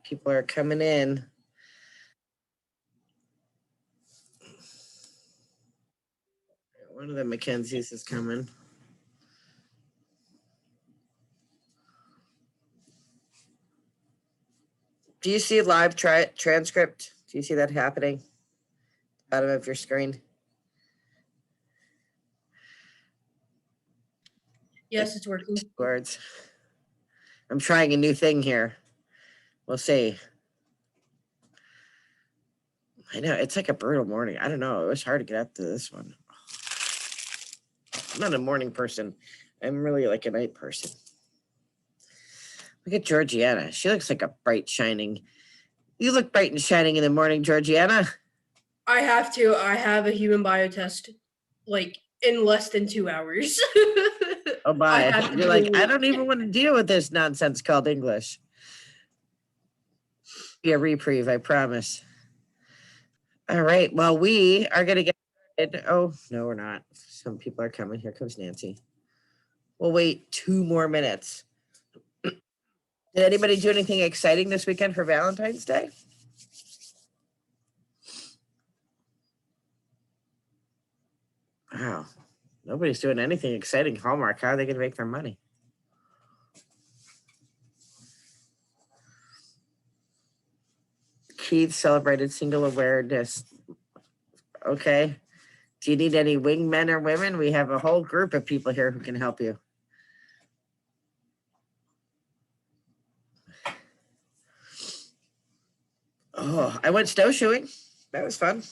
People are coming in. One of the Mackenzies is coming. Do you see live transcript? Do you see that happening? Bottom of your screen? Yes, it's working. Words. I'm trying a new thing here. We'll see. I know, it's like a brutal morning. I don't know. It was hard to get up to this one. I'm not a morning person. I'm really like a night person. Look at Georgiana. She looks like a bright shining. You look bright and shining in the morning, Georgiana. I have to. I have a human biotest like in less than 2 hours. Oh my. You're like, I don't even want to deal with this nonsense called English. Be a reprieve, I promise. All right. Well, we are going to get started. Oh, no, we're not. Some people are coming. Here comes Nancy. We'll wait 2 more minutes. Did anybody do anything exciting this weekend for Valentine's Day? Wow. Nobody's doing anything exciting. Hallmark, how are they going to make their money? Keith celebrated single awareness. Okay. Do you need any wingmen or women? We have a whole group of people here who can help you. Oh, I went snowshoeing. That was fun.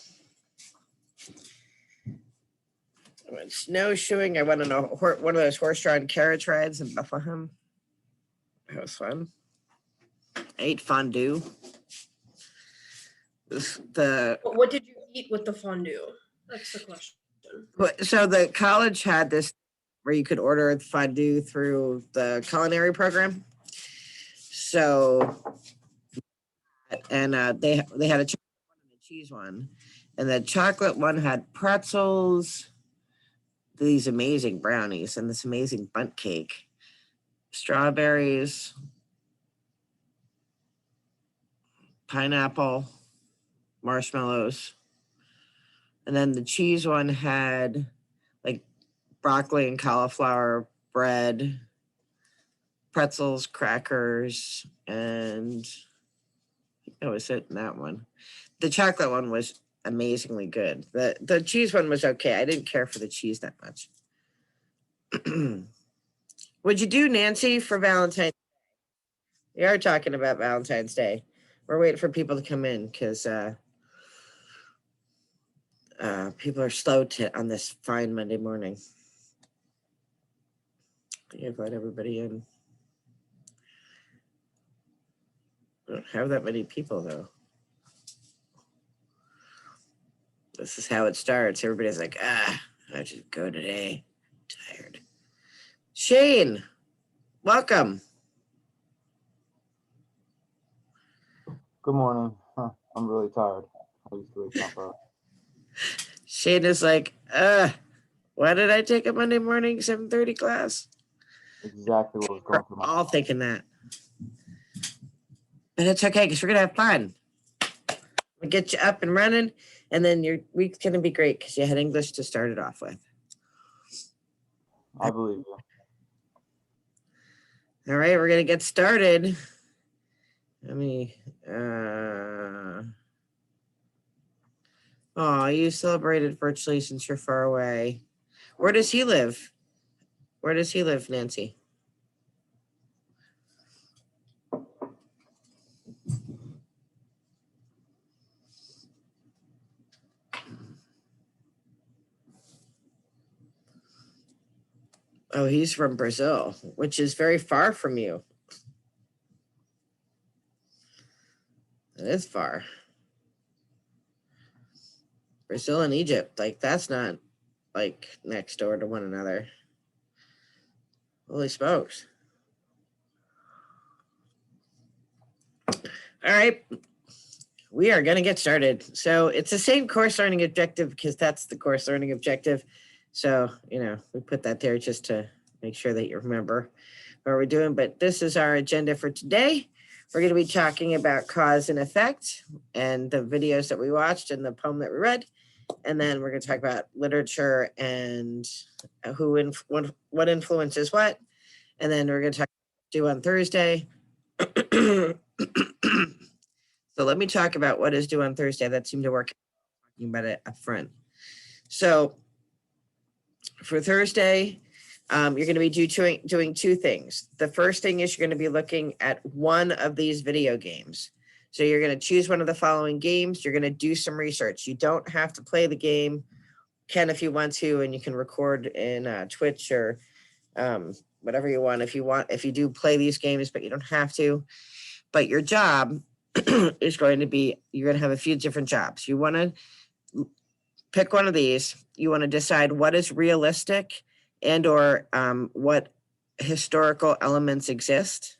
I went snowshoeing. I went on one of those horse-drawn carriage rides in Bethlehem. That was fun. I ate fondue. What did you eat with the fondue? That's the question. So the college had this where you could order fondue through the culinary program. So, and they had a chocolate one and a cheese one, and the chocolate one had pretzels, these amazing brownies, and this amazing bundt cake, strawberries, pineapple, marshmallows. And then the cheese one had like broccoli and cauliflower bread, pretzels, crackers, and I think that was it in that one. The chocolate one was amazingly good. The cheese one was okay. I didn't care for the cheese that much. What'd you do, Nancy, for Valentine's Day? We are talking about Valentine's Day. We're waiting for people to come in because people are slow on this fine Monday morning. I invite everybody in. I don't have that many people though. This is how it starts. Everybody's like, I should go today. I'm tired. Shane, welcome. Good morning. I'm really tired. I used to wake up. Shane is like, why did I take a Monday morning 7:30 class? Exactly what was going through my all thinking that. But it's okay because we're gonna have fun. We'll get you up and running, and then your week's gonna be great because you had English to start it off with. I believe you. All right, we're gonna get started. Let me. Oh, you celebrated virtually since you're far away. Where does he live? Where does he live, Nancy? Oh, he's from Brazil, which is very far from you. It is far. Brazil and Egypt, like that's not like next door to one another. Holy smokes. All right, we are gonna get started. So it's the same course learning objective because that's the course learning objective. So, we put that there just to make sure that you remember what we're doing, but this is our agenda for today. We're going to be talking about cause and effect and the videos that we watched and the poem that we read. And then we're going to talk about literature and what influences what. And then we're going to talk due on Thursday. So let me talk about what is due on Thursday. That seemed to work, talking about it up front. So for Thursday, you're going to be doing two things. The first thing is you're going to be looking at one of these video games. So you're going to choose one of the following games. You're going to do some research. You don't have to play the game. Can if you want to, and you can record in Twitch or whatever you want. If you do play these games, but you don't have to. But your job is going to be, you're going to have a few different jobs. You want to pick one of these. You want to decide what is realistic and or what historical elements exist.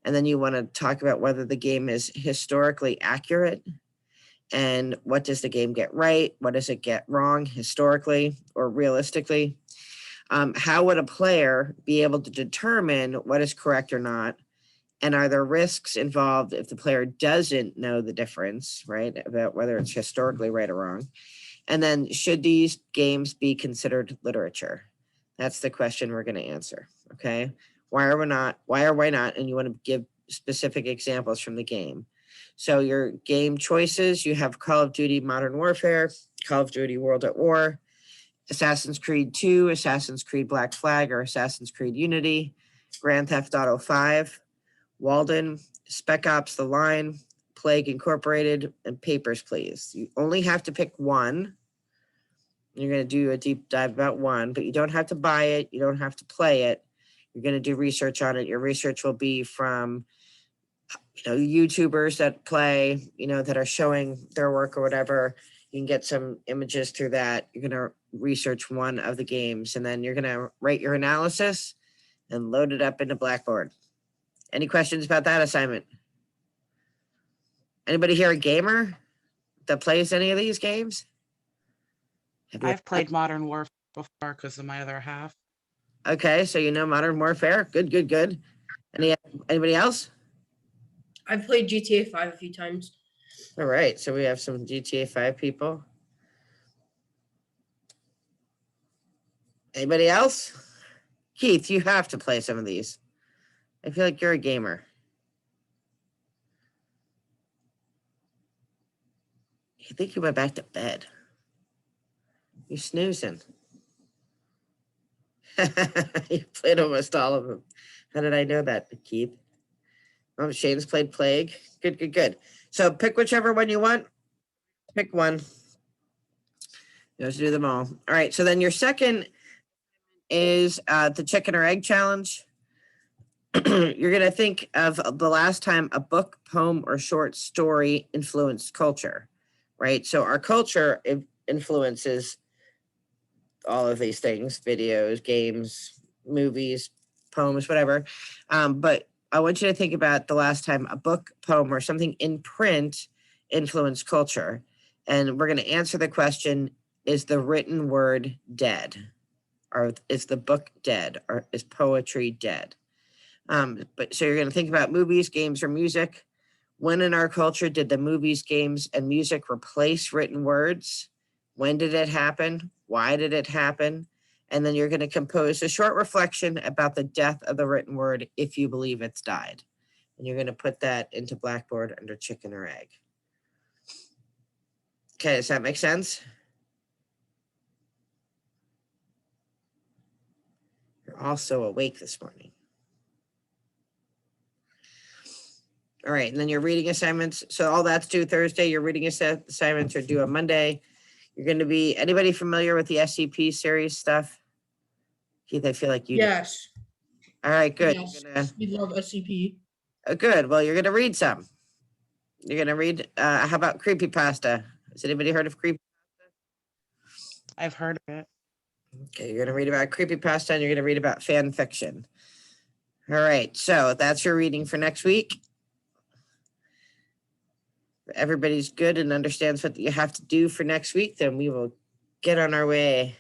And then you want to talk about whether the game is historically accurate and what does the game get right? What does it get wrong historically or realistically? How would a player be able to determine what is correct or not? And are there risks involved if the player doesn't know the difference, right? About whether it's historically right or wrong. And then should these games be considered literature? That's the question we're going to answer, okay? Why or why not? And you want to give specific examples from the game. So your game choices, you have Call of Duty Modern Warfare, Call of Duty World at War, Assassin's Creed 2, Assassin's Creed Black Flag, or Assassin's Creed Unity, Grand Theft Auto 5, Walden, Spec Ops The Line, Plague Incorporated, and Papers, Please. You only have to pick one. You're going to do a deep dive about one, but you don't have to buy it. You don't have to play it. You're going to do research on it. Your research will be from, YouTubers that play, that are showing their work or whatever. You can get some images through that. You're going to research one of the games, and then you're going to write your analysis and load it up into Blackboard. Any questions about that assignment? Anybody here a gamer that plays any of these games? I've played Modern Warfare before because of my other half. Okay, so you know Modern Warfare. Good. Anybody else? I've played GTA 5 a few times. All right, so we have some GTA 5 people. Anybody else? Keith, you have to play some of these. I feel like you're a gamer. I think you went back to bed. You're snoozing. You played almost all of them. How did I know that, Keith? Oh, Shane's played Plague. Good. So pick whichever one you want. Pick one. Let's do them all. All right, so then your second is the chicken or egg challenge. You're going to think of the last time a book, poem, or short story influenced culture, right? So our culture influences all of these things: videos, games, movies, poems, whatever. But I want you to think about the last time a book, poem, or something in print influenced culture. And we're going to answer the question, is the written word dead? Or is the book dead? Or is poetry dead? But so you're going to think about movies, games, or music. When in our culture did the movies, games, and music replace written words? When did it happen? Why did it happen? And then you're going to compose a short reflection about the death of the written word if you believe it's died. And you're going to put that into Blackboard under chicken or egg. Okay, does that make sense? You're also awake this morning. All right, and then your reading assignments. So all that's due Thursday. Your reading assignments are due on Monday. You're going to be, anybody familiar with the SCP series stuff? Keith, I feel like you do. Yes. All right, good. Yes. We love SCP. Good. Well, you're going to read some. You're going to read, how about creepypasta? Has anybody heard of creepypasta? I've heard of it. Okay, you're going to read about creepypasta and you're going to read about fan fiction. All right, so that's your reading for next week. If everybody's good and understands what you have to do for next week, then we will get on our way.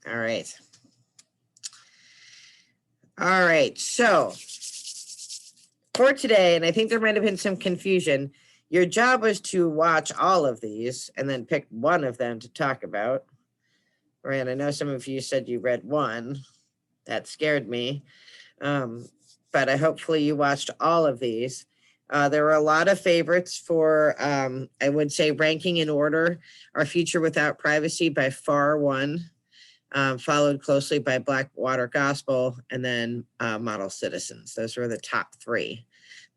All right. All right, so for today, and I think there might have been some confusion, your job was to watch all of these and then pick one of them to talk about. Right, I know some of you said you read one. That scared me. But hopefully you watched all of these. There were a lot of favorites for, I would say, ranking in order. Our Future Without Privacy by far won, followed closely by Blackwater Gospel, and then Model Citizens. Those were the top three.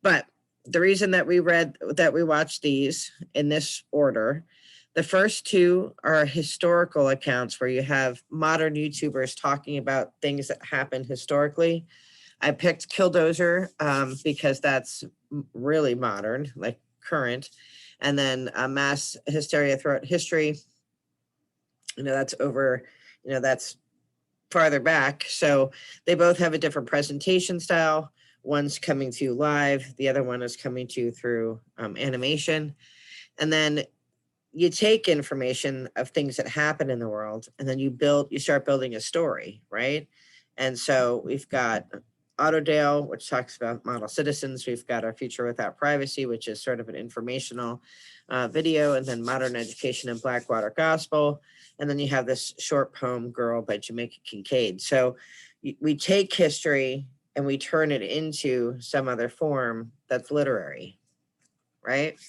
But the reason that we watched these in this order, the first two are historical accounts where you have modern YouTubers talking about things that happened historically. I picked Killdozer because that's really modern, like current. And then Mass Hysteria Throughout History, that's over, that's farther back. So they both have a different presentation style. One's coming to you live. The other one is coming to you through animation. And then you take information of things that happen in the world, and then you start building a story, right? And so we've got Autodale, which talks about model citizens. We've got Our Future Without Privacy, which is sort of an informational video, and then Modern Education and Blackwater Gospel. And then you have this short poem, Girl by Jamaica Kincaid. So we take history and we turn it into some other form that's literary, right?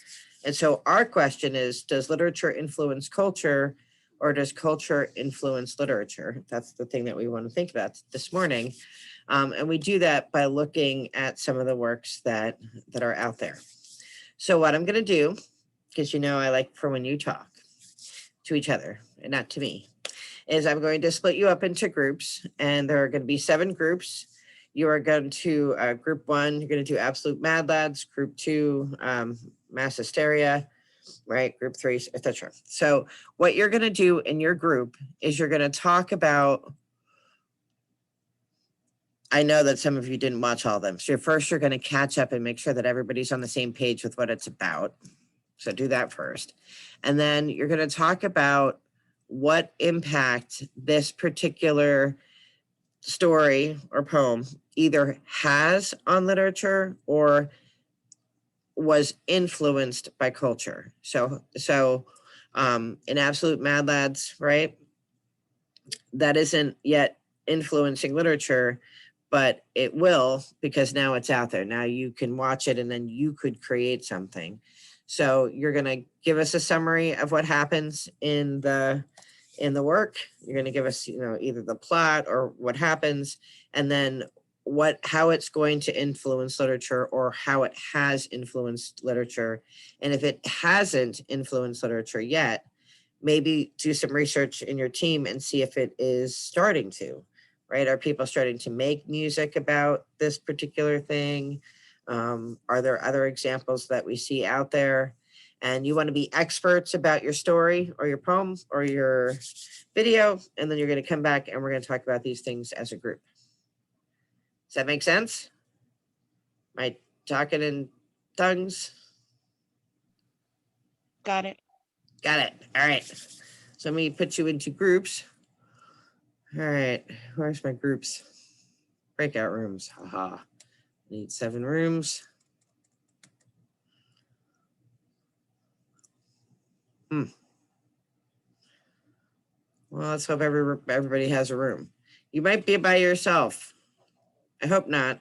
And so our question is, does literature influence culture, or does culture influence literature? That's the thing that we want to think about this morning. And we do that by looking at some of the works that are out there. So what I'm going to do, because I like for when you talk to each other and not to me, is I'm going to split you up into groups, and there are going to be 7 groups. You are going to, group 1, you're going to do Absolute Mad Lads, group 2, Mass Hysteria, right? Group 3, etc. So what you're going to do in your group is you're going to talk about, I know that some of you didn't watch all of them. So first you're going to catch up and make sure that everybody's on the same page with what it's about. So do that first. And then you're going to talk about what impact this particular story or poem either has on literature or was influenced by culture. So in Absolute Mad Lads, right? That isn't yet influencing literature, but it will, because now it's out there. Now you can watch it and then you could create something. So you're going to give us a summary of what happens in the work. You're going to give us, either the plot or what happens, and then how it's going to influence literature or how it has influenced literature. And if it hasn't influenced literature yet, maybe do some research in your team and see if it is starting to, right? Are people starting to make music about this particular thing? Are there other examples that we see out there? And you want to be experts about your story or your poem or your video, and then you're going to come back and we're going to talk about these things as a group. Does that make sense? Am I talking in tongues? Got it. Got it. All right. So let me put you into groups. All right. Where's my groups? Breakout rooms. Haha. Need 7 rooms. Well, let's hope everybody has a room. You might be by yourself. I hope not.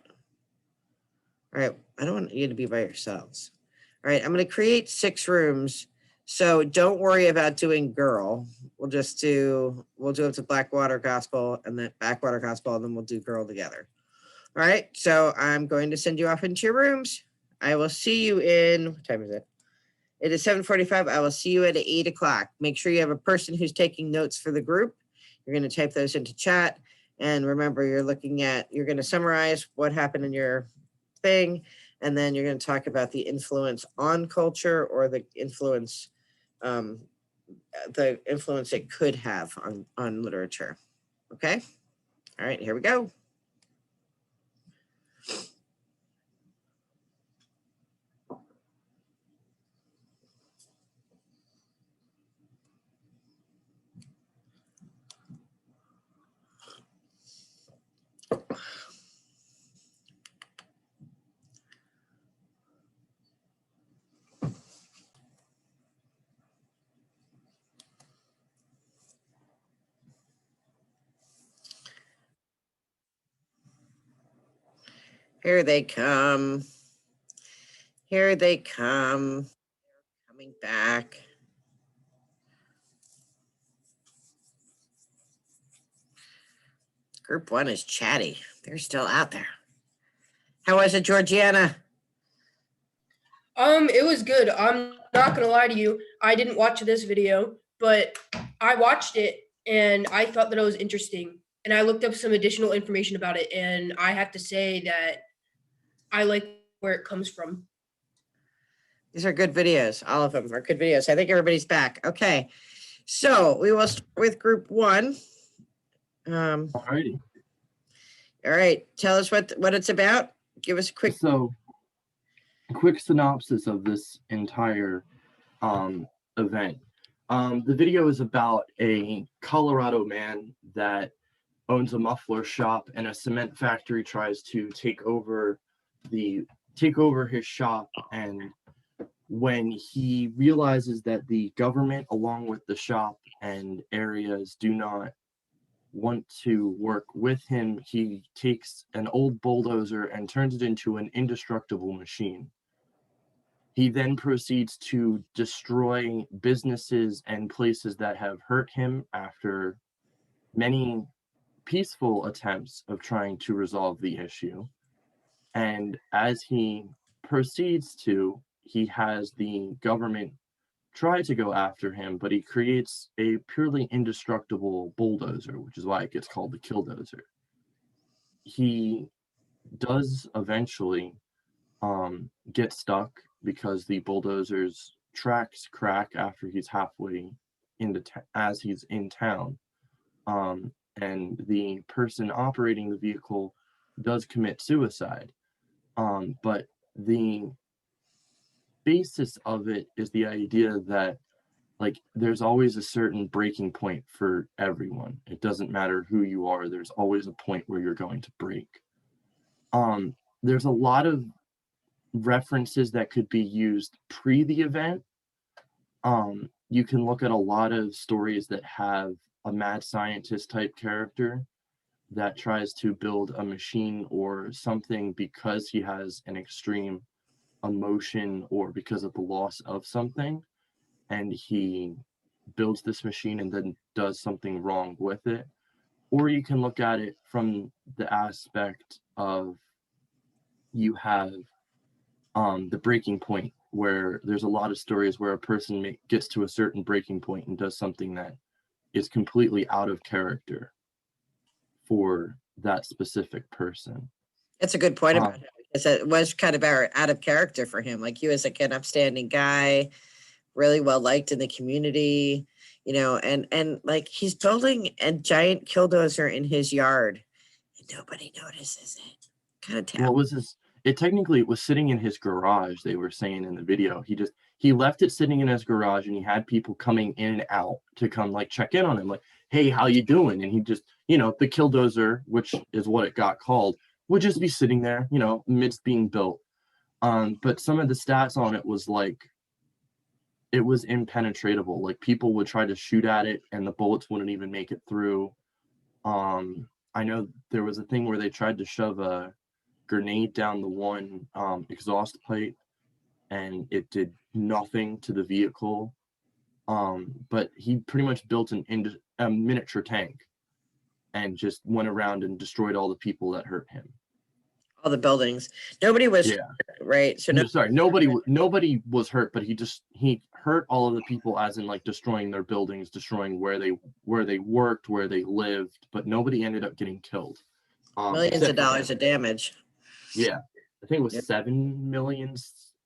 All right. I don't want you to be by yourselves. All right. I'm going to create 6 rooms. So don't worry about doing girl. We'll do it to Blackwater Gospel and then Backwater Gospel, and then we'll do girl together. All right. So I'm going to send you off into your rooms. I will see you in, what time is it? It is 7:45. I will see you at 8 o'clock. Make sure you have a person who's taking notes for the group. You're going to type those into chat. And remember, you're going to summarize what happened in your thing. And then you're going to talk about the influence on culture or the influence it could have on literature. Okay? All right, here we go. Here they come. Here they come. Coming back. Group 1 is chatty. They're still out there. How was it, Georgiana? It was good. I'm not gonna lie to you. I didn't watch this video, but I watched it and I thought that it was interesting. And I looked up some additional information about it, and I have to say that I like where it comes from. These are good videos. All of them are good videos. I think everybody's back. Okay. So we will start with group 1. Alrighty. All right. Tell us what it's about. Give us a quick. So, a quick synopsis of this entire event. The video is about a Colorado man that owns a muffler shop, and a cement factory tries to take over his shop. And when he realizes that the government, along with the shop and areas, do not want to work with him, he takes an old bulldozer and turns it into an indestructible machine. He then proceeds to destroy businesses and places that have hurt him after many peaceful attempts of trying to resolve the issue. And as he proceeds to, he has the government try to go after him, but he creates a purely indestructible bulldozer, which is why it gets called the killdozer. He does eventually get stuck because the bulldozer's tracks crack after he's halfway as he's in town. And the person operating the vehicle does commit suicide. But the basis of it is the idea that, like, there's always a certain breaking point for everyone. It doesn't matter who you are, there's always a point where you're going to break. There's a lot of references that could be used pre the event. You can look at a lot of stories that have a mad scientist type character that tries to build a machine or something because he has an extreme emotion or because of the loss of something, and he builds this machine and then does something wrong with it. Or you can look at it from the aspect of you have the breaking point, where there's a lot of stories where a person gets to a certain breaking point and does something that is completely out of character for that specific person. That's a good point about him, because it was kind of out of character for him. Like, he was like an upstanding guy, really well liked in the community, and like, he's building a giant killdozer in his yard and nobody notices it. Kind of What was this? It was sitting in his garage, they were saying in the video. He left it sitting in his garage, and he had people coming in and out to come like check in on him, like, hey, how you doing? And he just, the killdozer, which is what it got called, would just be sitting there, amidst being built. But some of the stats on it was like, it was impenetrable. Like, people would try to shoot at it and the bullets wouldn't even make it through. I know there was a thing where they tried to shove a grenade down the one exhaust pipe, and it did nothing to the vehicle. But he pretty much built a miniature tank and just went around and destroyed all the people that hurt him. all the buildings. Nobody was Yeah. hurt, right? So Nobody was hurt, but he hurt all of the people, as in like destroying their buildings, destroying where they worked, where they lived, but nobody ended up getting killed. millions of dollars of damage. Yeah, I think it was Yep. $7 million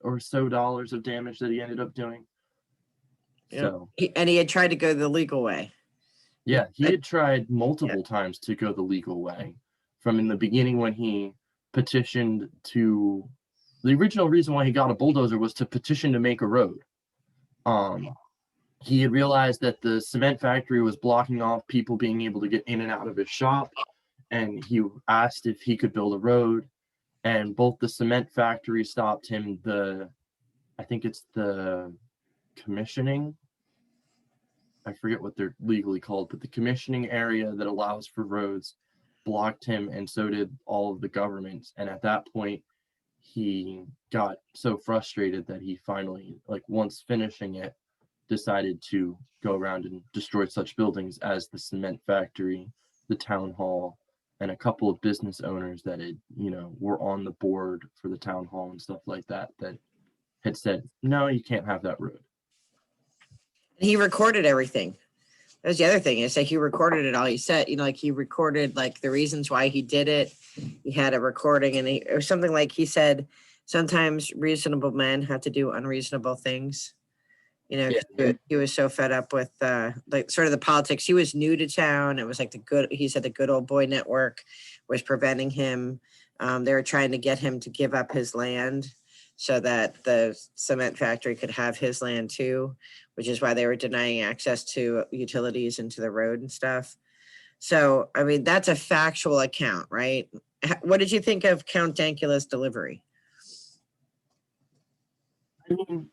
or so of damage that he ended up doing. Yep. So He had tried to go the legal way. yeah, he had tried multiple times to go the legal way. From in the beginning, when he petitioned to, the original reason why he got a bulldozer was to petition to make a road. He had realized that the cement factory was blocking off people being able to get in and out of his shop, and he asked if he could build a road, and both the cement factory stopped him, I think it's the commissioning, I forget what they're legally called, but the commissioning area that allows for roads blocked him, and so did all of the governments. And at that point, he got so frustrated that he finally, like once finishing it, decided to go around and destroy such buildings as the cement factory, the town hall, and a couple of business owners that had, were on the board for the town hall and stuff like that, that had said, no, you can't have that road. He recorded everything. That was the other thing, is that he recorded it all. He said, like he recorded like the reasons why he did it. He had a recording, and it was something like he said, sometimes reasonable men have to do unreasonable things. 'Cause he was so fed up with like sort of the politics. He was new to town. It was like he said the good old boy network was preventing him. They were trying to get him to give up his land so that the cement factory could have his land too, which is why they were denying access to utilities and to the road and stuff. So, I mean, that's a factual account, right? What did you think of Count Dankula's delivery? I mean,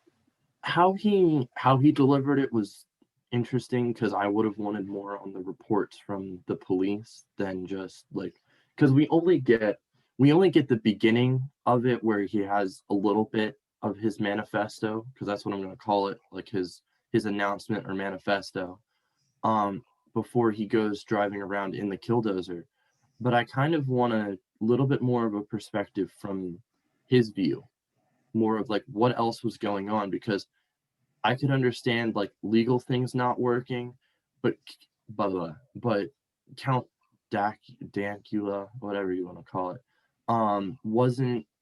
how he delivered it was interesting, because I would have wanted more on the reports from the police than just like, because we only get the beginning of it, where he has a little bit of his manifesto, because that's what I'm going to call it, like his announcement or manifesto, before he goes driving around in the killdozer. But I kind of want a little bit more of a perspective from his view, more of like what else was going on, because I could understand like legal things not working, but Count Dankula, whatever you want to call it,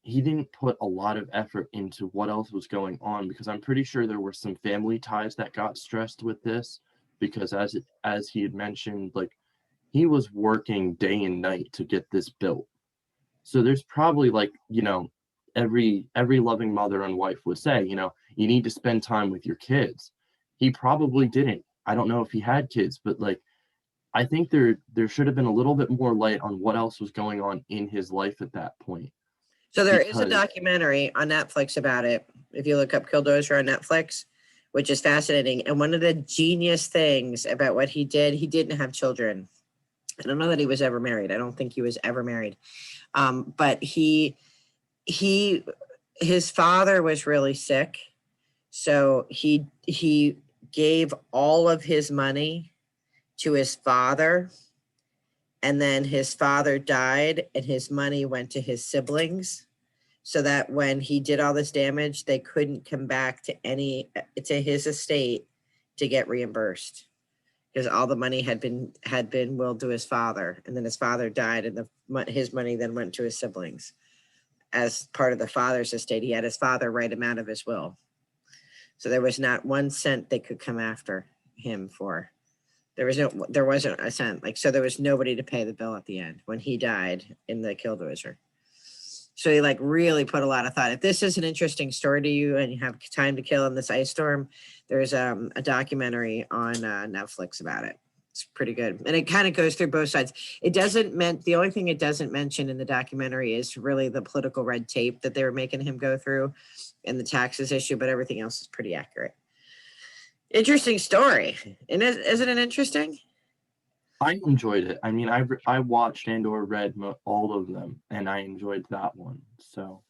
he didn't put a lot of effort into what else was going on, because I'm pretty sure there were some family ties that got stressed with this, because as he had mentioned, like he was working day and night to get this built. So there's probably like, every loving mother and wife would say, you need to spend time with your kids. He probably didn't. I don't know if he had kids, but like I think there should have been a little bit more light on what else was going on in his life at that point. So there is a documentary on Netflix about it. If you look up Killdozer on Netflix, which is fascinating. And one of the genius things about what he didn't have children. I don't know that he was ever married. I don't think he was ever married. But his father was really sick. So he gave all of his money to his father. And then his father died and his money went to his siblings, so that when he did all this damage, they couldn't come back to his estate to get reimbursed, because all the money had been willed to his father, and then his father died, and his money then went to his siblings as part of the father's estate. He had his father write him out of his will, so there was not 1 cent they could come after him for. There wasn't a cent. Like, so there was nobody to pay the bill at the end when he died in the killdozer. So he like really put a lot of thought. If this is an interesting story to you and you have time to kill in this ice storm, there's a documentary on Netflix about it. It's pretty good. And it kind of goes through both sides. The only thing it doesn't mention in the documentary is really the political red tape that they were making him go through and the taxes issue, but everything else is pretty accurate. Interesting story. And isn't it interesting? I enjoyed it. I mean, I watched and or read all of them, and I enjoyed that one. So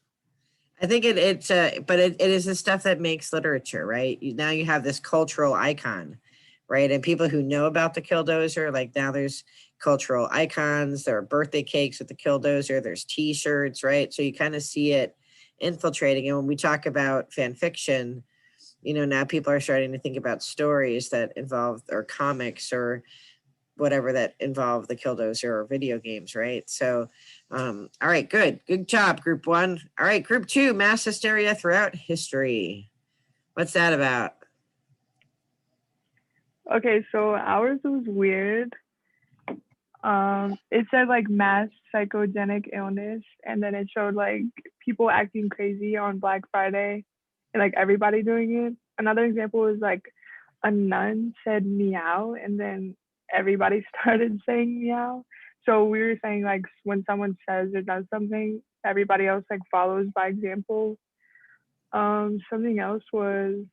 I think it is the stuff that makes literature, right? Now you have this cultural icon, right? And people who know about the killdozer, like now there's cultural icons, there are birthday cakes with the killdozer, there's t-shirts, right? So you kind of see it infiltrating. And when we talk about fan fiction, now people are starting to think about stories that involve, or comics or whatever that involve the killdozer or video games, right? So, all right, good job, group 1. All right, group 2, mass hysteria throughout history. What's that about? Okay, so ours was weird. It said like mass psychogenic illness, and then it showed like people acting crazy on Black Friday and like everybody doing it. Another example is like a nun said meow, and then everybody started saying meow. So we were saying like when someone says or does something, everybody else like follows by example. Something else was,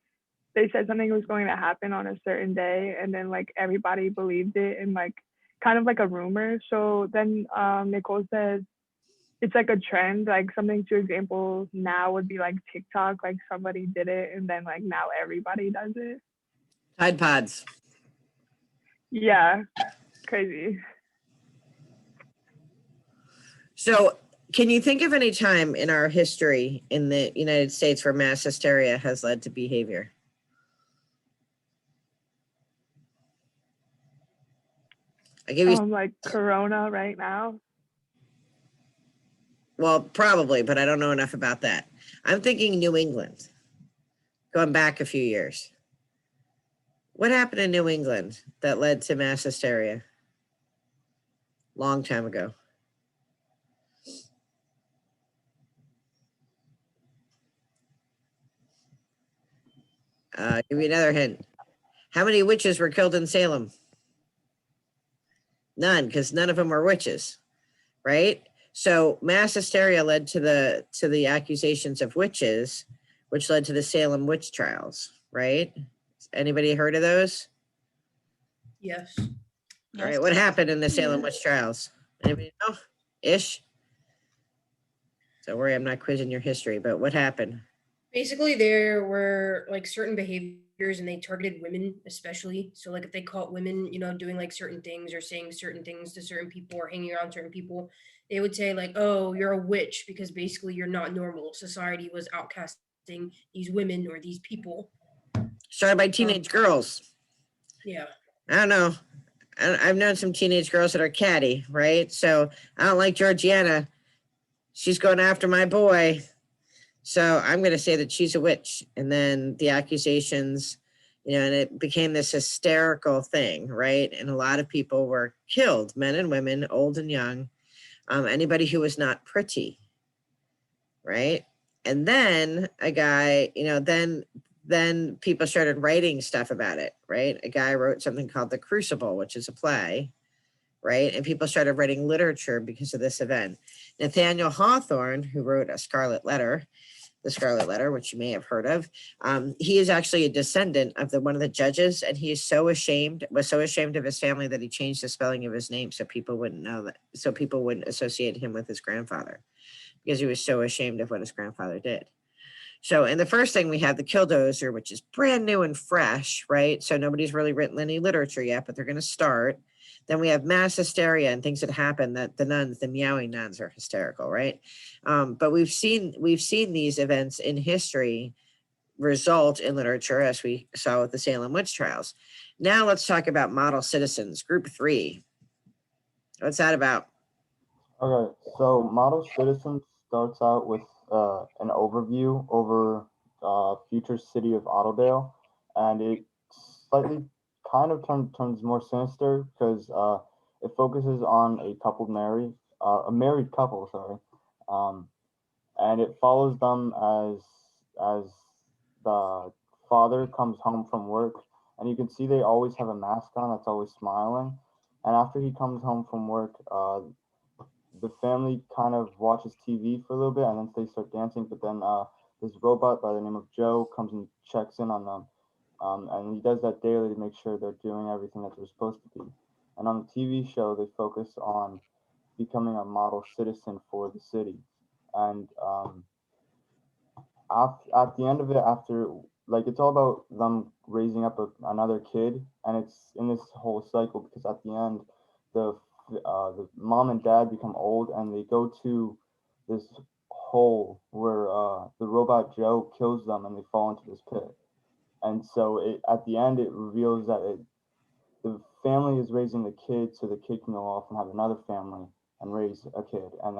they said something was going to happen on a certain day, and then like everybody believed it, and like kind of like a rumor. So then Nicole said it's like a trend, like something to example now would be like TikTok, like somebody did it and then like now everybody does it. Tide Pods. Yeah, crazy. So, can you think of any time in our history in the United States where mass hysteria has led to behavior? I give you, Like Corona right now. well, probably, but I don't know enough about that. I'm thinking New England, going back a few years. What happened in New England that led to mass hysteria? Long time ago. Give you another hint. How many witches were killed in Salem? None, because none of them were witches, right? So mass hysteria led to the accusations of witches, which led to the Salem witch trials, right? Anybody heard of those? Yes. All right, what happened in the Salem witch trials? Anybody know? Ish. Don't worry, I'm not quizzing your history, but what happened? Basically, there were like certain behaviors and they targeted women especially. So like if they caught women, doing like certain things or saying certain things to certain people or hanging around certain people, they would say like, oh, you're a witch because basically you're not normal. Society was outcasting these women or these people. Started by teenage girls. Yeah. I don't know. I've known some teenage girls that are catty, right? So I don't like Georgiana. She's going after my boy. So I'm going to say that she's a witch. And then the accusations, and it became this hysterical thing, right? And a lot of people were killed, men and women, old and young, anybody who was not pretty, right? And then a guy, then people started writing stuff about it, right? A guy wrote something called The Crucible, which is a play, right? And people started writing literature because of this event. Nathaniel Hawthorne, who wrote The Scarlet Letter, which you may have heard of, he is actually a descendant of one of the judges, and he is was so ashamed of his family that he changed the spelling of his name so people wouldn't know that, so people wouldn't associate him with his grandfather, because he was so ashamed of what his grandfather did. So, and the first thing we have the Killdozer, which is brand new and fresh, right? So nobody's really written any literature yet, but they're going to start. Then we have mass hysteria and things that happen that the nuns, the meowing nuns, are hysterical, right? But we've seen these events in history result in literature, as we saw with the Salem witch trials. Now let's talk about model citizens, group 3. What's that about? Okay, so Model Citizen starts out with an overview over future city of Otterdale, and it slightly kind of turns more sinister because it focuses on a married couple, sorry, and it follows them as the father comes home from work, and you can see they always have a mask on that's always smiling, and after he comes home from work, the family kind of watches TV for a little bit and then they start dancing. But then this robot by the name of Joe comes and checks in on them. And he does that daily to make sure they're doing everything that they're supposed to be. And on the TV show, they focus on becoming a model citizen for the city. And at the end of it, after, like, it's all about them raising up another kid. And it's in this whole cycle because at the end, the mom and dad become old and they go to this hole where the robot Joe kills them and they fall into this pit. And so at the end, it reveals that the family is raising the kid so the kid can go off and have another family and raise a kid. And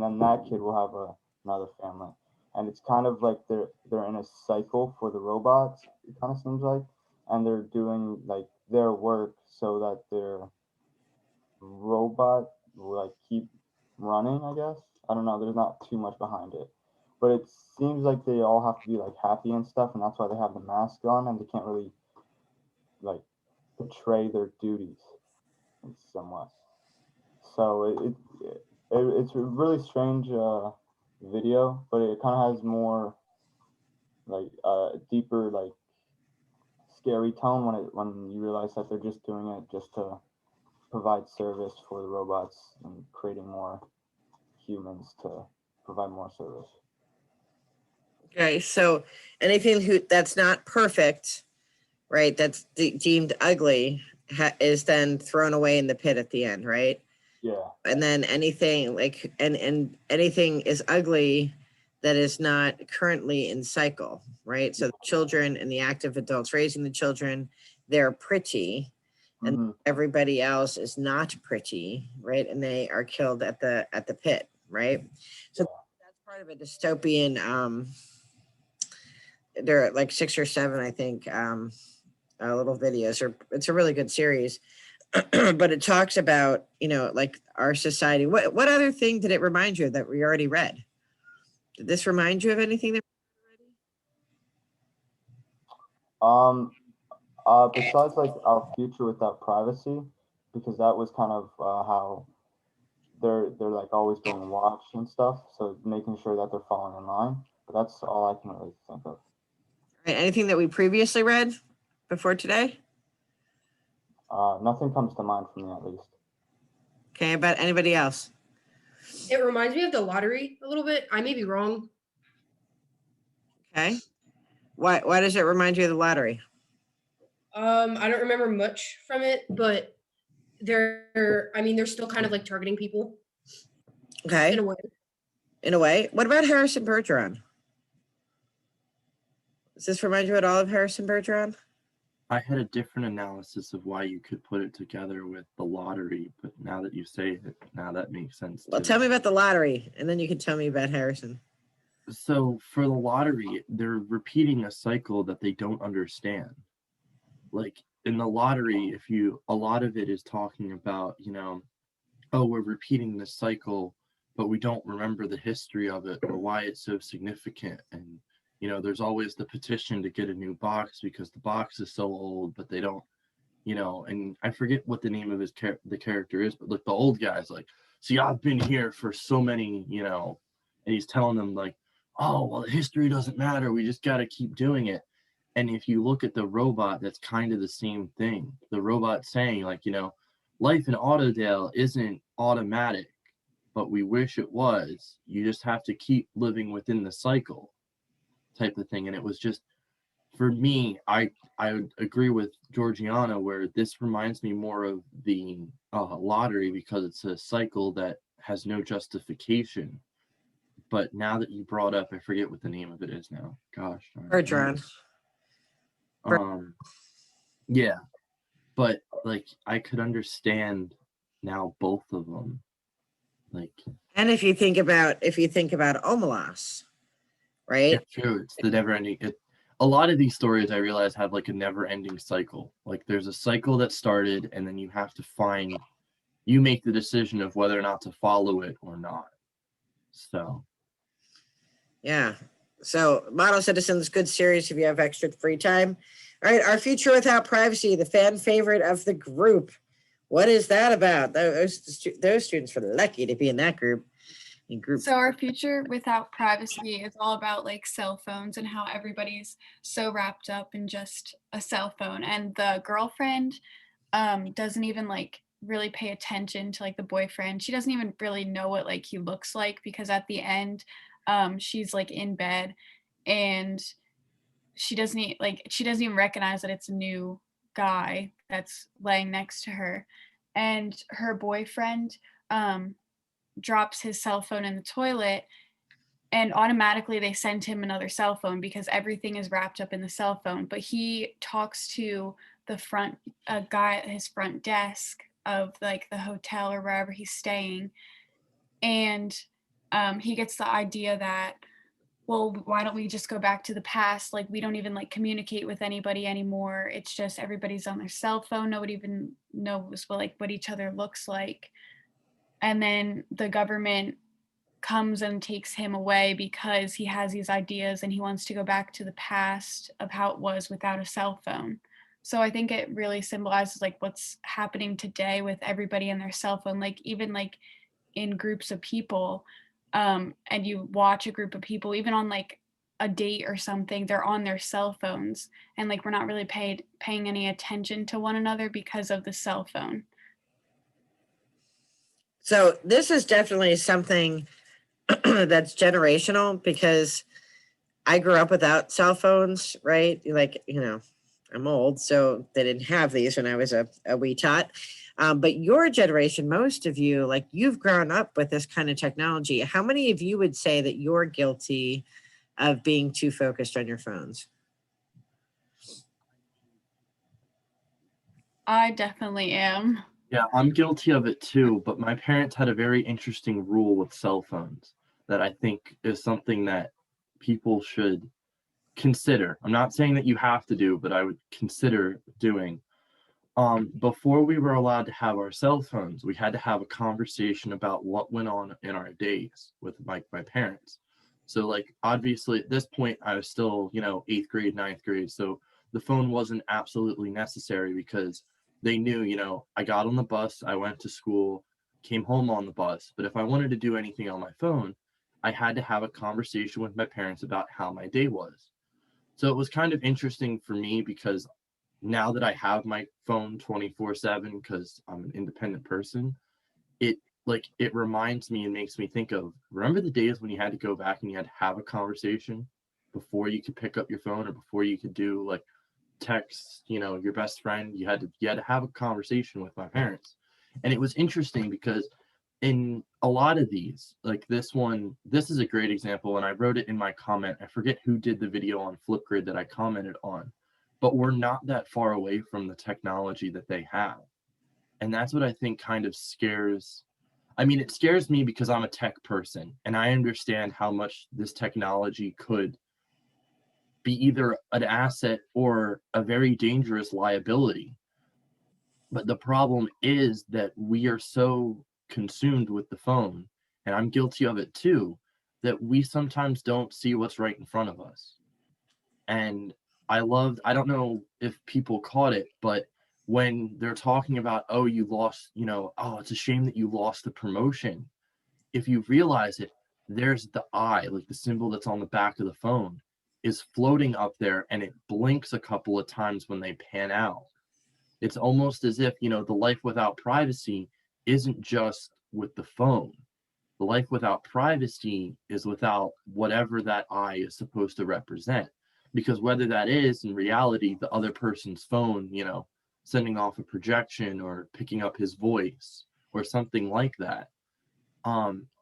then that kid will have another family. And it's kind of like they're in a cycle for the robots, it kind of seems like. And they're doing like their work so that their robot will like keep running, I guess. I don't know, there's not too much behind it. But it seems like they all have to be like happy and stuff, and that's why they have the mask on and they can't really like portray their duties somewhat. So it's a really strange video, but it kind of has more like deeper like scary tone when you realize that they're just doing it just to provide service for the robots and creating more humans to provide more service. Okay, so anything that's not perfect, right, that's deemed ugly is then thrown away in the pit at the end, right? Yeah. And then anything like and anything is ugly that is not currently in cycle, right? So the children and the active adults raising the children, they're pretty, and Mhm. everybody else is not pretty, right? And they are killed at the pit, right? So that's part of a dystopian. There are like 6 or 7, I think, little videos. Or it's a really good series. But it talks about, like our society. What other thing did it remind you of that we already read? Did this remind you of anything that Besides like our future without privacy, because that was kind of how they're like always doing watch and stuff, so making sure that they're following in line. But that's all I can really think of. anything that we previously read before today? Nothing comes to mind for me, at least. Okay, about anybody else? It reminds me of the lottery a little bit. I may be wrong. Okay. Why does it remind you of the lottery? I don't remember much from it, but they're still kind of like targeting people Okay, in a way. in a way. What about Harrison Bergeron? Does this remind you at all of Harrison Bergeron? I had a different analysis of why you could put it together with the lottery, but now that you say it, now that makes sense Well, too. tell me about the lottery, and then you can tell me about Harrison. So for the lottery, they're repeating a cycle that they don't understand. Like in the lottery, a lot of it is talking about, oh, we're repeating this cycle, but we don't remember the history of it or why it's so significant. And, there's always the petition to get a new box because the box is so old, but they don't, and I forget what the name of the character is, but like the old guy's like, see, I've been here for so many, and he's telling them like, oh, well, history doesn't matter. We just got to keep doing it. And if you look at the robot, that's kind of the same thing. The robot saying like, life in Autodale isn't automatic, but we wish it was. You just have to keep living within the cycle type of thing. And it was just, for me, I would agree with Georgiana where this reminds me more of the lottery because it's a cycle that has no justification. But now that you brought up, I forget what the name of it is now. Gosh. Bergeron. Yeah, but like I could understand now both of them. Like, And if you think about Omelas, right? yeah, true. It's the never ending. A lot of these stories I realize have like a never ending cycle. Like there's a cycle that started and then you make the decision of whether or not to follow it or not. So Yeah. So Model Citizens, good series if you have extra free time. All right, Our Future Without Privacy, the fan favorite of the group. What is that about? Those students were lucky to be in that group. So Our Future Without Privacy is all about like cell phones and how everybody's so wrapped up in just a cell phone. And the girlfriend doesn't even like really pay attention to like the boyfriend. She doesn't even really know what like he looks like because at the end she's like in bed and she doesn't even recognize that it's a new guy that's laying next to her. And her boyfriend drops his cell phone in the toilet and automatically they send him another cell phone because everything is wrapped up in the cell phone. But he talks to the front guy at his front desk of like the hotel or wherever he's staying, and he gets the idea that, well, why don't we just go back to the past? Like we don't even like communicate with anybody anymore. It's just everybody's on their cell phone. Nobody even knows what each other looks like. And then the government comes and takes him away because he has these ideas and he wants to go back to the past of how it was without a cell phone. So I think it really symbolizes like what's happening today with everybody and their cell phone, like even like in groups of people, and you watch a group of people, even on like a date or something, they're on their cell phones and like we're not really paying any attention to one another because of the cell phone. So this is definitely something that's generational, because I grew up without cell phones, right? Like, I'm old, so they didn't have these when I was a wee tot. But your generation, most of you, like, you've grown up with this kind of technology. How many of you would say that you're guilty of being too focused on your phones? I definitely am. Yeah, I'm guilty of it too, but my parents had a very interesting rule with cell phones that I think is something that people should consider. I'm not saying that you have to do, but I would consider doing. Before we were allowed to have our cell phones, we had to have a conversation about what went on in our days with my parents. So, like, obviously at this point I was still, 8th grade, 9th grade, so the phone wasn't absolutely necessary because they knew, I got on the bus, I went to school, came home on the bus. But if I wanted to do anything on my phone, I had to have a conversation with my parents about how my day was. So it was kind of interesting for me because now that I have my phone 24/7 because I'm an independent person, it reminds me and makes me think of, remember the days when you had to go back and you had to have a conversation before you could pick up your phone or before you could do like text, your best friend, you had to have a conversation with my parents. And it was interesting because in a lot of these, like this is a great example, and I wrote it in my comment. I forget who did the video on Flipgrid that I commented on, but we're not that far away from the technology that they have. And that's what I think kind of scares. I mean, it scares me because I'm a tech person and I understand how much this technology could be either an asset or a very dangerous liability. But the problem is that we are so consumed with the phone, and I'm guilty of it too, that we sometimes don't see what's right in front of us. And I don't know if people caught it, but when they're talking about, oh, you lost, oh, it's a shame that you lost the promotion. If you realize it, there's the eye, like the symbol that's on the back of the phone, is floating up there and it blinks a couple of times when they pan out. It's almost as if, the life without privacy isn't just with the phone. The life without privacy is without whatever that eye is supposed to represent. Because whether that is in reality the other person's phone, sending off a projection or picking up his voice or something like that,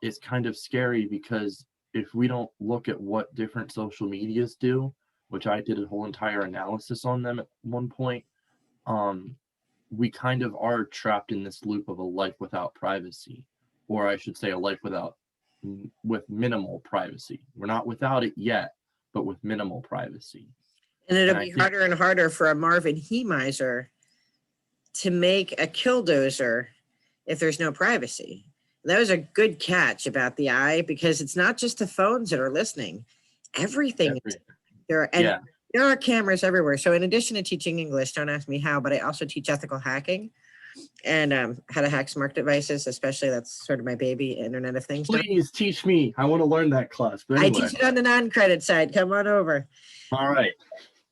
it's kind of scary because if we don't look at what different social medias do, which I did a whole entire analysis on them at one point, we kind of are trapped in this loop of a life without privacy, or I should say a life with minimal privacy. We're not without it yet, but with minimal privacy. And it'll be harder and harder for a Marvin Heemiser to make a killdozer if there's no privacy. That was a good catch about the eye, because it's not just the phones that are listening. Everything is there. And there are cameras everywhere. So in addition to teaching English, don't ask me how, but I also teach ethical hacking and how to hack smart devices, especially that's sort of my baby, Internet of Things. Please teach me. I want to learn that class. But anyway. I teach it on the non-credit side. Come on over. All right.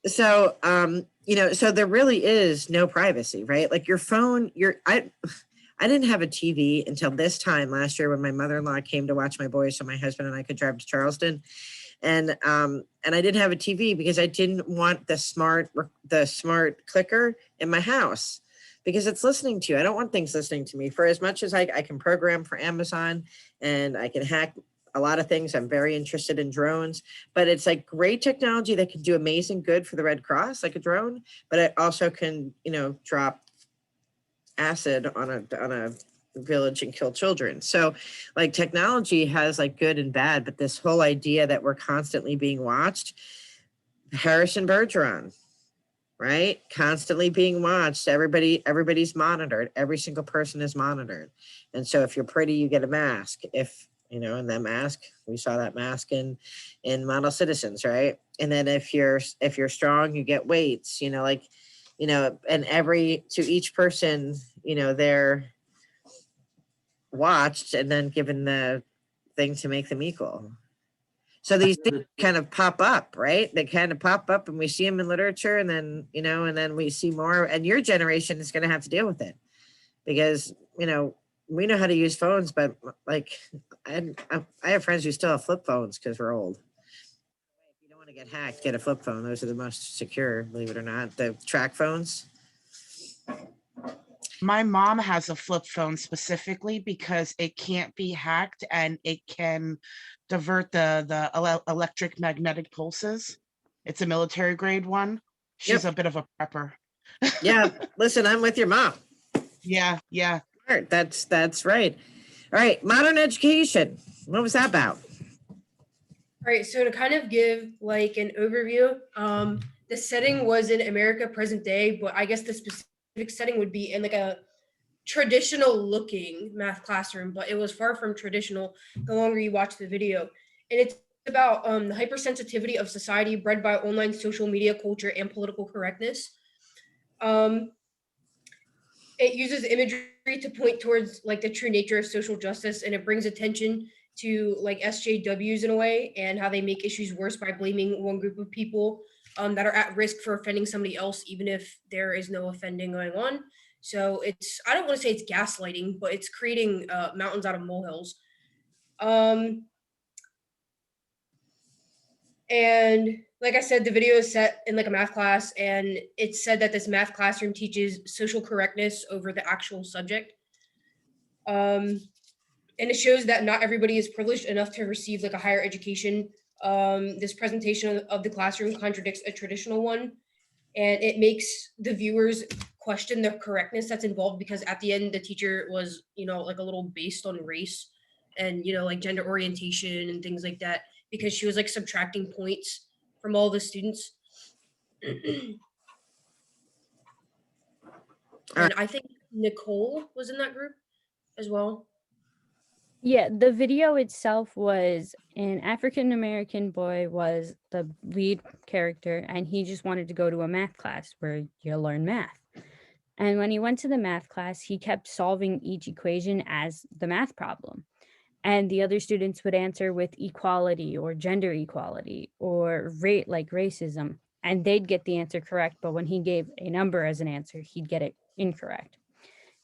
So, so there really is no privacy, right? Like your phone, I didn't have a TV until this time last year when my mother-in-law came to watch my boys so my husband and I could drive to Charleston. And I didn't have a TV because I didn't want the smart clicker in my house because it's listening to you. I don't want things listening to me. For as much as I can program for Amazon and I can hack a lot of things, I'm very interested in drones, but it's like great technology that can do amazing good for the Red Cross, like a drone, but it also can, drop acid on a village and kill children. So like technology has like good and bad, but this whole idea that we're constantly being watched, Harrison Bergeron, right? Constantly being watched. Everybody's monitored. Every single person is monitored. And so if you're pretty, you get a mask. If, and that mask, we saw that mask in Model Citizens, right? And then if you're strong, you get weights, and to each person, they're watched and then given the thing to make them equal. So these things kind of pop up, right? They kind of pop up and we see them in literature and then, and then we see more, and your generation is going to have to deal with it because, we know how to use phones, but like, I have friends who still have flip phones because we're old. If you don't want to get hacked, get a flip phone. Those are the most secure, believe it or not. The track phones. My mom has a flip phone specifically because it can't be hacked and it can divert the electric magnetic pulses. It's a military grade one. She's Yep. a bit of a prepper. Yeah, listen, I'm with your mom. Yeah, yeah. That's right. All right, modern education. What was that about? All right, so to kind of give like an overview, the setting was in America present day, but I guess the specific setting would be in like a traditional looking math classroom, but it was far from traditional the longer you watch the video. And it's about the hypersensitivity of society bred by online social media culture and political correctness. Um, it uses imagery to point towards like the true nature of social justice, and it brings attention to like SJWs in a way and how they make issues worse by blaming one group of people that are at risk for offending somebody else, even if there is no offending going on. So it's, I don't want to say it's gaslighting, but it's creating mountains out of molehills. Um, and like I said, the video is set in like a math class, and it's said that this math classroom teaches social correctness over the actual subject. And it shows that not everybody is privileged enough to receive like a higher education. This presentation of the classroom contradicts a traditional one, and it makes the viewers question the correctness that's involved, because at the end the teacher was, like a little based on race and, like gender orientation and things like that, because she was like subtracting points from all the students. And I think Nicole was in that group as well. Yeah, the video itself was an African American boy was the lead character, and he just wanted to go to a math class where you learn math. And when he went to the math class, he kept solving each equation as the math problem. And the other students would answer with equality or gender equality or rate like racism, and they'd get the answer correct. But when he gave a number as an answer, he'd get it incorrect.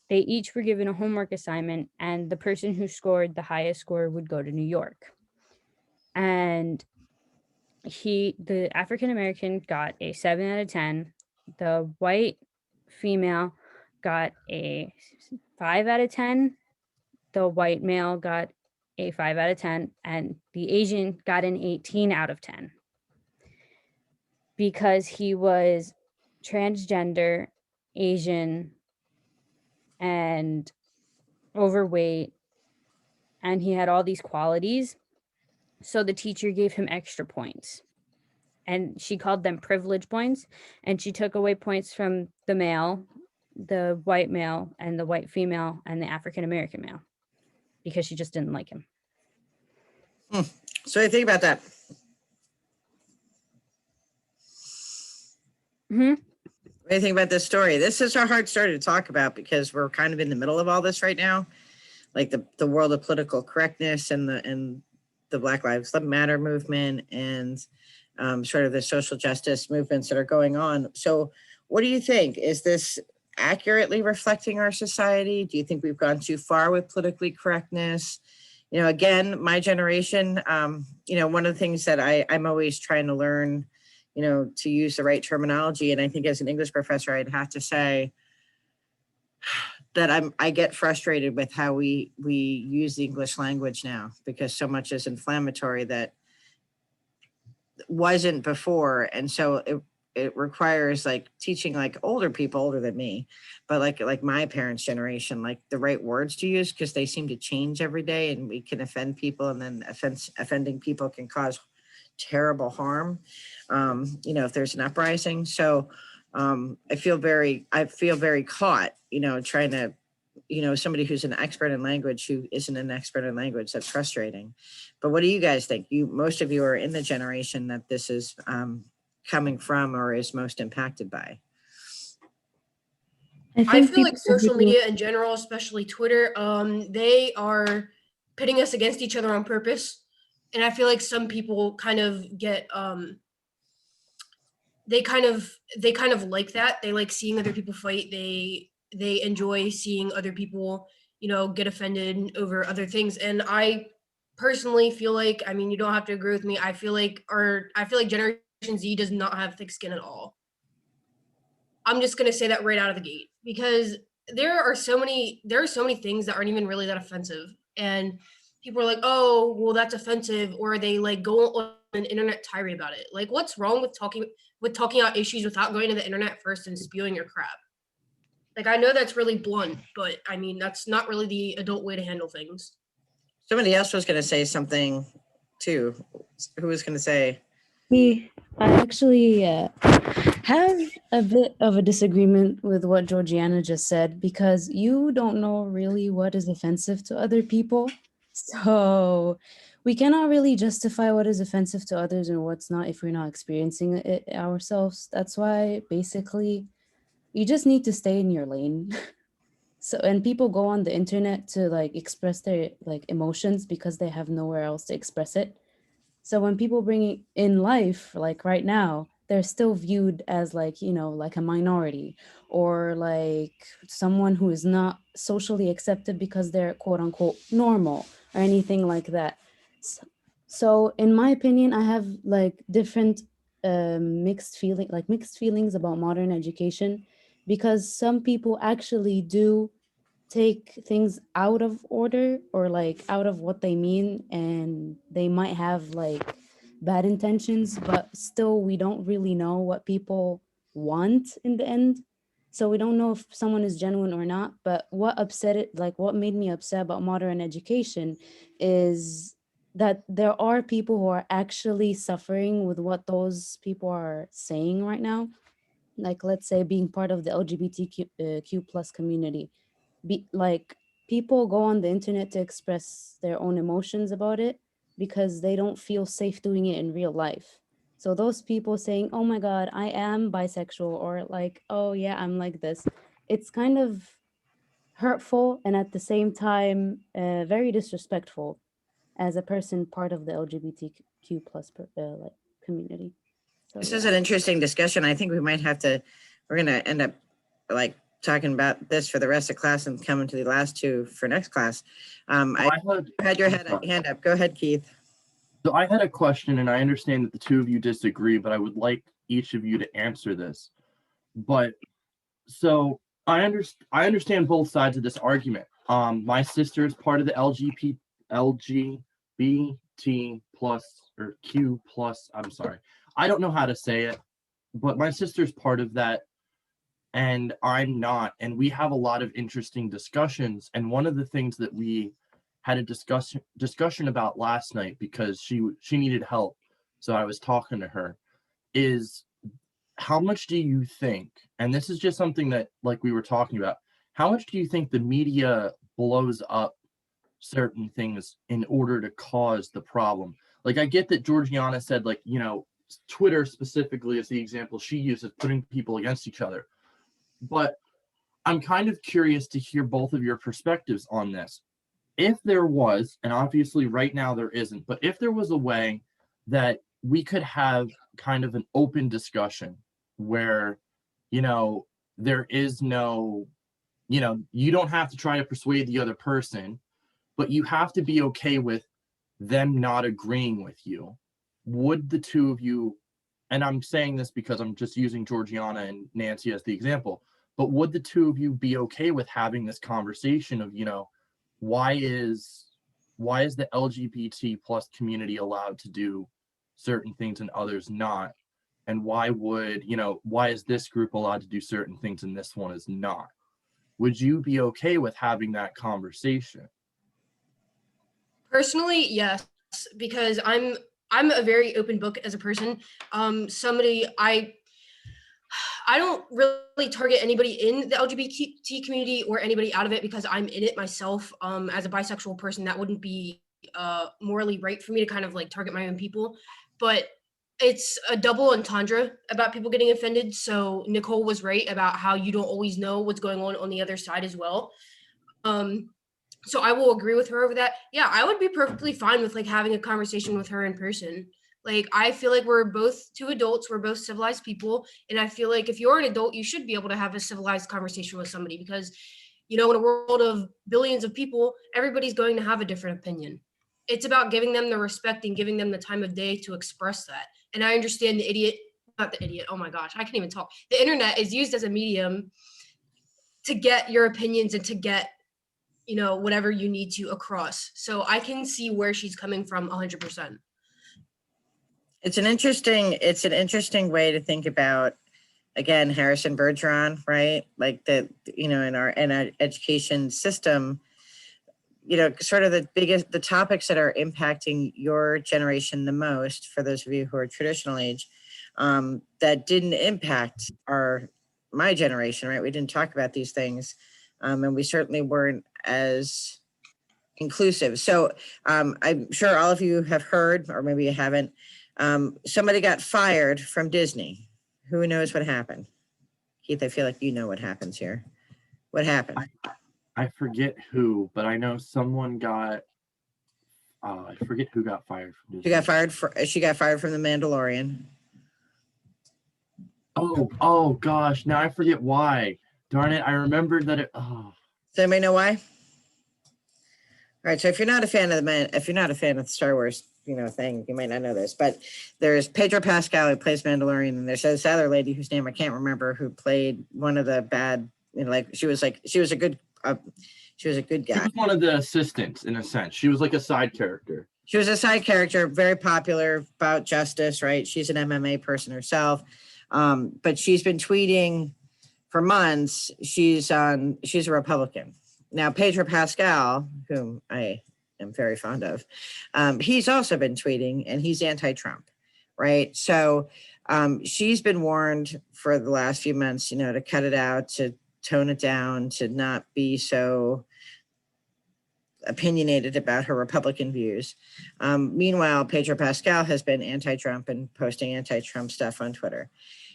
They each were given a homework assignment, and the person who scored the highest score would go to New York. And the African American got a 7 out of 10. The white female got a 5 out of 10. The white male got a 5 out of 10, and the Asian got an 18 out of 10 because he was transgender, Asian, and overweight, and he had all these qualities. So the teacher gave him extra points, and she called them privilege points, and she took away points from the male, the white male, and the white female, and the African American male, because she just didn't like him. So what do you think about that? Mm-hmm. What do you think about this story? This is a hard story to talk about because we're kind of in the middle of all this right now, like the world of political correctness and the Black Lives Matter movement and sort of the social justice movements that are going on. So what do you think? Is this accurately reflecting our society? Do you think we've gone too far with politically correctness? Again, my generation, one of the things that I'm always trying to learn, to use the right terminology. And I think as an English professor, I'd have to say that I get frustrated with how we use the English language now, because so much is inflammatory that wasn't before. And so it requires like teaching like older people, older than me, but like my parents' generation, like the right words to use, because they seem to change every day and we can offend people, and then offending people can cause terrible harm, if there's an uprising. So I feel very caught, trying to, somebody who's an expert in language who isn't an expert in language. That's frustrating. But what do you guys think? Most of you are in the generation that this is coming from or is most impacted by. I feel like social media in general, especially Twitter, they are pitting us against each other on purpose. And I feel like some people kind of get they kind of like that. They like seeing other people fight. They enjoy seeing other people, get offended over other things. And I personally feel like, I mean, you don't have to agree with me. I feel like Generation Z does not have thick skin at all. I'm just gonna say that right out of the gate, because there are so many things that aren't even really that offensive, and people are like, oh, well, that's offensive, or they like go on an internet tirade about it. Like, what's wrong with talking out issues without going to the internet first and spewing your crap? Like, I know that's really blunt, but I mean, that's not really the adult way to handle things. Somebody else was going to say something too. Who was going to say? Me, I actually have a bit of a disagreement with what Georgiana just said, because you don't know really what is offensive to other people. So we cannot really justify what is offensive to others and what's not if we're not experiencing it ourselves. That's why basically you just need to stay in your lane. So, and people go on the internet to like express their like emotions because they have nowhere else to express it. So when people bring it in life, like right now, they're still viewed as like, like a minority, or like someone who is not socially accepted because they're quote unquote normal or anything like that. So in my opinion, I have like different mixed feelings about modern education, because some people actually do take things out of order or like out of what they mean, and they might have like bad intentions, but still we don't really know what people want in the end. So we don't know if someone is genuine or not. But what made me upset about modern education is that there are people who are actually suffering with what those people are saying right now. Like, let's say being part of the LGBTQ plus community, like people go on the internet to express their own emotions about it because they don't feel safe doing it in real life. So those people saying, oh my God, I am bisexual, or like, oh yeah, I'm like this, it's kind of hurtful and at the same time very disrespectful as a person part of the LGBTQ plus like community. So This yeah. is an interesting discussion. I think we're going to end up like talking about this for the rest of class and coming to the last two for next class. I had your hand up. Go ahead, Keith. So I had a question, and I understand that the two of you disagree, but I would like each of you to answer this. But so I understand both sides of this argument. My sister is part of the LGBT plus or Q plus. I'm sorry, I don't know how to say it, but my sister's part of that, and I'm not. And we have a lot of interesting discussions. And one of the things that we had a discussion about last night, because she needed help, so I was talking to her, is how much do you think, and this is just something that like we were talking about, how much do you think the media blows up certain things in order to cause the problem? Like, I get that Georgiana said, like, Twitter specifically is the example she uses, putting people against each other. But I'm kind of curious to hear both of your perspectives on this. If there was, and obviously right now there isn't, but if there was a way that we could have kind of an open discussion where, there is no, you don't have to try to persuade the other person, but you have to be okay with them not agreeing with you. Would the two of you, and I'm saying this because I'm just using Georgiana and Nancy as the example, but would the two of you be okay with having this conversation of, why is the LGBT plus community allowed to do certain things and others not? And why is this group allowed to do certain things and this one is not? Would you be okay with having that conversation? Personally, yes, because I'm a very open book as a person. I don't really target anybody in the LGBT community or anybody out of it because I'm in it myself. As a bisexual person, that wouldn't be morally right for me to kind of like target my own people. But it's a double entendre about people getting offended. So Nicole was right about how you don't always know what's going on the other side as well. So I will agree with her over that. Yeah, I would be perfectly fine with like having a conversation with her in person. Like, I feel like we're both two adults, we're both civilized people, and I feel like if you're an adult, you should be able to have a civilized conversation with somebody, because You know, in a world of billions of people, everybody's going to have a different opinion. It's about giving them the respect and giving them the time of day to express that. And I understand not the idiot, oh my gosh, I can't even talk. The internet is used as a medium to get your opinions and to get, you know, whatever you need to across. So I can see where she's coming from 100%. It's an interesting way to think about, again, Harrison Bergeron, right? Like that, you know, in our education system, you know, sort of the topics that are impacting your generation the most, for those of you who are traditional age, that didn't impact my generation, right? We didn't talk about these things, and we certainly weren't as inclusive. So I'm sure all of you have heard, or maybe you haven't, somebody got fired from Disney. Who knows what happened? Keith, I feel like you know what happens here. What happened? I forget who, but I know someone got. I forget who got fired from Disney. She got fired from The Mandalorian. Oh gosh, now I forget why. Darn it, I remembered that it. Oh. Does anybody know why? All right, so if you're not a fan of the Star Wars, you know, thing, you might not know this, but there's Pedro Pascal who plays Mandalorian, and there's this other lady whose name I can't remember, who played one of the bad, you know, like she was a good guy. She was one of the assistants in a sense. She was like a side character. She was a side character, very popular, about justice, right? She's an MMA person herself, but she's been tweeting for months. She's a Republican. Now, Pedro Pascal, whom I am very fond of, he's also been tweeting, and he's anti-Trump, right? So she's been warned for the last few months, you know, to cut it out, to tone it down, to not be so opinionated about her Republican views. Meanwhile, Pedro Pascal has been anti-Trump and posting anti-Trump stuff on Twitter.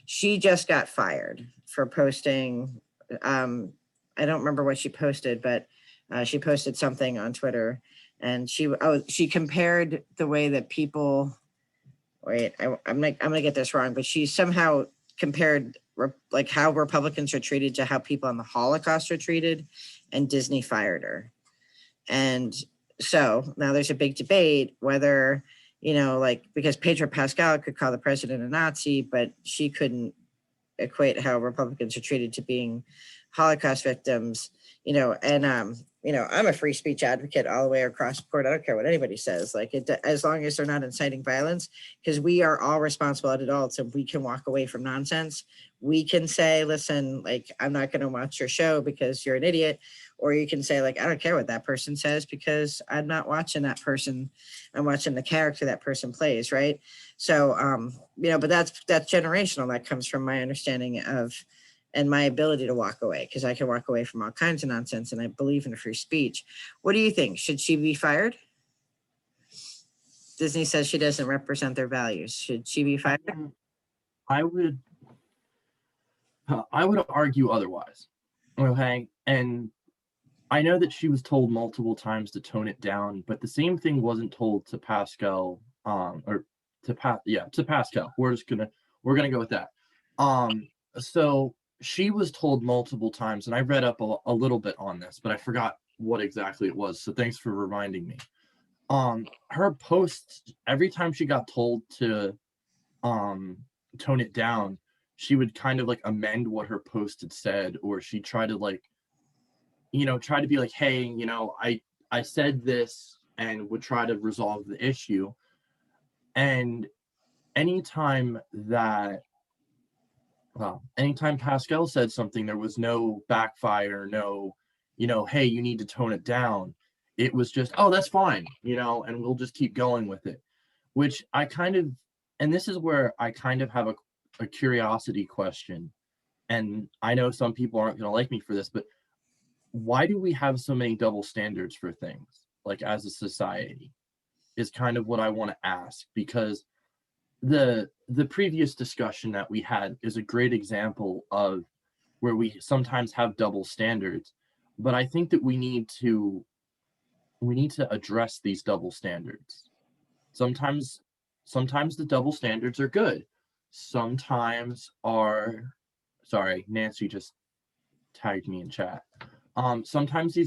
She just got fired for posting, I don't remember what she posted, but she posted something on Twitter, and she compared the way that people, I'm gonna get this wrong, but she somehow compared like how Republicans are treated to how people on the Holocaust are treated, and Disney fired her. And so now there's a big debate whether, you know, like, because Pedro Pascal could call the president a Nazi, but she couldn't equate how Republicans are treated to being Holocaust victims, you know, and, you know, I'm a free speech advocate all the way across the board. I don't care what anybody says, like, as long as they're not inciting violence, because we are all responsible adults, and we can walk away from nonsense. We can say, listen, like, I'm not going to watch your show because you're an idiot. Or you can say, like, I don't care what that person says because I'm not watching that person. I'm watching the character that person plays, right? So, you know, but that's generational. That comes from my understanding of, and my ability to walk away, because I can walk away from all kinds of nonsense, and I believe in free speech. What do you think? Should she be fired? Disney says she doesn't represent their values. Should she be fired? I would argue otherwise. Okay, and I know that she was told multiple times to tone it down, but the same thing wasn't told to Pascal, or to Pascal. We're gonna go with that. So she was told multiple times, and I read up a little bit on this, but I forgot what exactly it was. So thanks for reminding me. Her posts, every time she got told to tone it down, she would kind of like amend what her post had said, or she tried to like, you know, try to be like, hey, you know, I said this, and would try to resolve the issue. And anytime Pascal said something, there was no backfire, no, you know, hey, you need to tone it down. It was just, oh, that's fine, you know, and we'll just keep going with it. Which I kind of, and this is where I kind of have a curiosity question. And I know some people aren't going to like me for this, but why do we have so many double standards for things, like as a society, is kind of what I want to ask, because the previous discussion that we had is a great example of where we sometimes have double standards. But I think that we need to address these double standards. Sometimes the double standards are good. Sometimes sorry, Nancy just tagged me in chat. Sometimes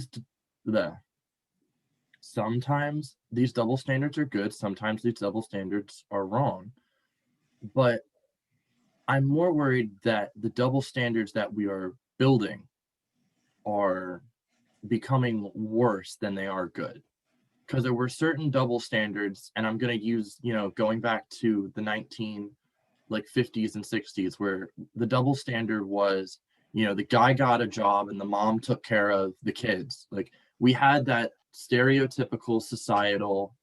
sometimes these double standards are good, sometimes these double standards are wrong. But I'm more worried that the double standards that we are building are becoming worse than they are good. Because there were certain double standards, and I'm going to use, going back to the 50s and 60s, where the double standard was, the guy got a job and the mom took care of the kids. Like, we had that stereotypical societal,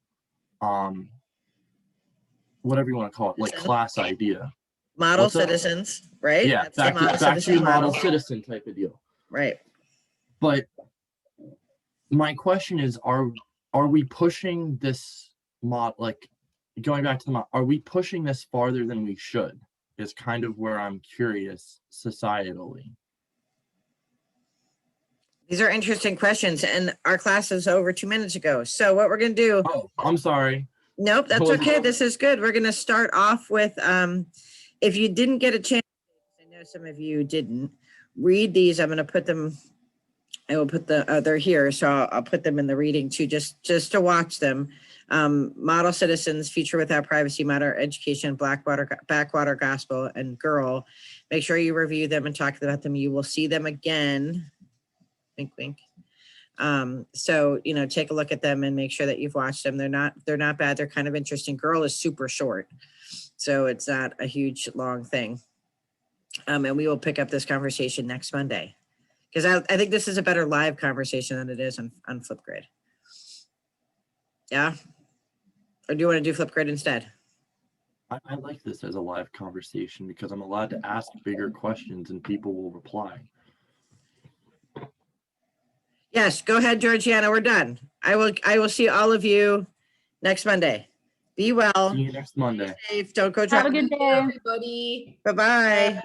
whatever you want to call it, like class idea. Model What's up? citizens, right? Yeah, That's the back model to citizen model model. citizen type of deal. Right. But my question is, are we pushing this going back to the are we pushing this farther than we should? Is kind of where I'm curious societally. These are interesting questions, and our class is over 2 minutes ago. So what we're going to do? Oh, I'm sorry. Nope, that's okay. This is good. We're going to start off with, if you didn't get a chance, I know some of you didn't read these. I'm going to put them. I will put they're here, so I'll put them in the reading too, just to watch them. Model Citizens, Future Without Privacy, Modern Education, Backwater Gospel, and Girl. Make sure you review them and talk about them. You will see them again. Wink, wink. So, take a look at them and make sure that you've watched them. They're not bad. They're kind of interesting. Girl is super short, so it's not a huge, long thing. And we will pick up this conversation next Monday, because I think this is a better live conversation than it is on Flipgrid. Yeah? Or do you want to do Flipgrid instead? I like this as a live conversation because I'm allowed to ask bigger questions and people will reply. Yes, go ahead, Georgiana. We're done. I will see all of you next Monday. Be well. See you next Monday. Stay safe. Don't go Have a traveling. good day. Everybody. Bye-bye.